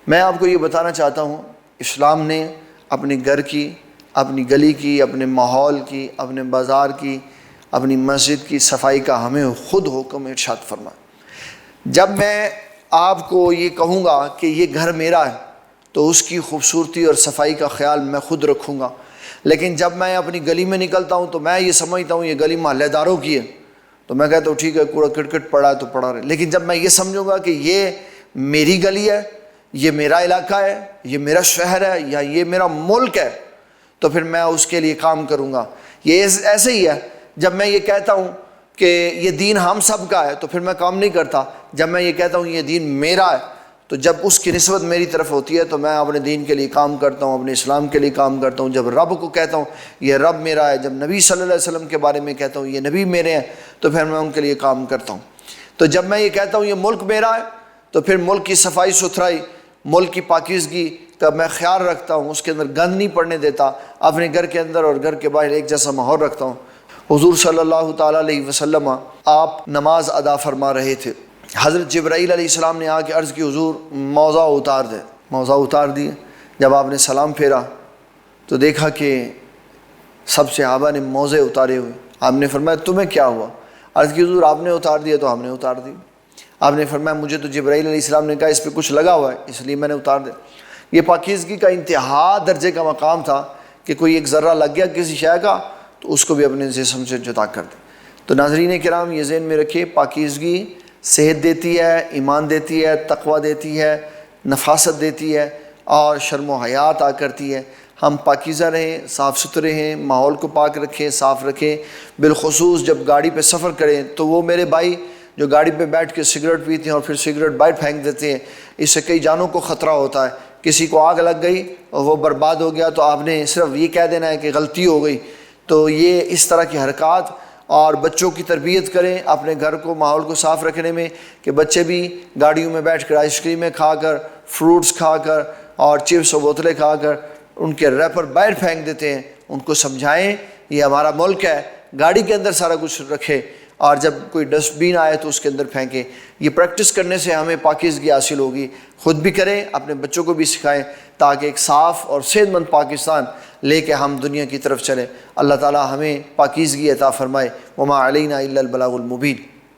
میں آپ کو یہ بتانا چاہتا ہوں، اسلام نے اپنی گھر کی، اپنی گلی کی، اپنے ماحول کی، اپنے بازار کی، اپنی مسجد کی صفائی کا ہمیں خود حکم ارشاد فرمایا۔ جب میں آپ کو یہ کہوں گا کہ یہ گھر میرا ہے تو اس کی خوبصورتی اور صفائی کا خیال میں خود رکھوں گا، لیکن جب میں اپنی گلی میں نکلتا ہوں تو میں یہ سمجھتا ہوں یہ گلی محلے داروں کی ہے، تو میں کہتا ہوں ٹھیک ہے، کوڑا کرکٹ پڑا ہے تو پڑا رہے۔ لیکن جب میں یہ سمجھوں گا کہ یہ میری گلی ہے، یہ میرا علاقہ ہے، یہ میرا شہر ہے، یا یہ میرا ملک ہے، تو پھر میں اس کے لیے کام کروں گا۔ یہ ایسے ہی ہے، جب میں یہ کہتا ہوں کہ یہ دین ہم سب کا ہے تو پھر میں کام نہیں کرتا۔ جب میں یہ کہتا ہوں یہ دین میرا ہے تو جب اس کی نسبت میری طرف ہوتی ہے تو میں اپنے دین کے لیے کام کرتا ہوں، اپنے اسلام کے لیے کام کرتا ہوں۔ جب رب کو کہتا ہوں یہ رب میرا ہے، جب نبی صلی اللہ علیہ وسلم کے بارے میں کہتا ہوں یہ نبی میرے ہیں، تو پھر میں ان کے لیے کام کرتا ہوں۔ تو جب میں یہ کہتا ہوں یہ ملک میرا ہے تو پھر ملک کی صفائی ستھرائی، ملک کی پاکیزگی کا میں خیال رکھتا ہوں، اس کے اندر گند نہیں پڑنے دیتا، اپنے گھر کے اندر اور گھر کے باہر ایک جیسا ماحول رکھتا ہوں۔ حضور صلی اللہ تعالیٰ علیہ وسلم آپ نماز ادا فرما رہے تھے، حضرت جبرائیل علیہ السلام نے آ کے عرض کی حضور موضع اتار دے، موضع اتار دیے۔ جب آپ نے سلام پھیرا تو دیکھا کہ سب صحابہ نے موزے اتارے ہوئے۔ آپ نے فرمایا تمہیں کیا ہوا؟ عرض کی حضور آپ نے اتار دیا تو ہم نے اتار دی۔ آپ نے فرمایا مجھے تو جبرائیل علیہ السلام نے کہا اس پہ کچھ لگا ہوا ہے اس لیے میں نے اتار دیا۔ یہ پاکیزگی کا انتہا درجے کا مقام تھا کہ کوئی ایک ذرہ لگ گیا کسی شے کا تو اس کو بھی اپنے جسم سے جدا کر دے۔ تو ناظرین کرام یہ ذہن میں رکھیے، پاکیزگی صحت دیتی ہے، ایمان دیتی ہے، تقوی دیتی ہے، نفاست دیتی ہے اور شرم و حیا عطا کرتی ہے۔ ہم پاکیزہ رہیں، صاف ستھرے ہیں، ماحول کو پاک رکھیں، صاف رکھیں۔ بالخصوص جب گاڑی پہ سفر کریں تو وہ میرے بھائی جو گاڑی پہ بیٹھ کے سگریٹ پیتے ہیں اور پھر سگریٹ باہر پھینک دیتے ہیں، اس سے کئی جانوں کو خطرہ ہوتا ہے۔ کسی کو آگ لگ گئی اور وہ برباد ہو گیا تو آپ نے صرف یہ کہہ دینا ہے کہ غلطی ہو گئی۔ تو یہ اس طرح کی حرکات، اور بچوں کی تربیت کریں اپنے گھر کو، ماحول کو صاف رکھنے میں، کہ بچے بھی گاڑیوں میں بیٹھ کر آئس کریمیں کھا کر، فروٹس کھا کر اور چپس و بوتلیں کھا کر ان کے ریپر باہر پھینک دیتے ہیں۔ ان کو سمجھائیں یہ ہمارا ملک ہے، گاڑی کے اندر سارا کچھ رکھے اور جب کوئی ڈسٹ بین آئے تو اس کے اندر پھینکیں۔ یہ پریکٹس کرنے سے ہمیں پاکیزگی حاصل ہوگی، خود بھی کریں، اپنے بچوں کو بھی سکھائیں، تاکہ ایک صاف اور صحت مند پاکستان لے کے ہم دنیا کی طرف چلیں۔ اللہ تعالی ہمیں پاکیزگی عطا فرمائے۔ وما علینا الا البلاغ المبین۔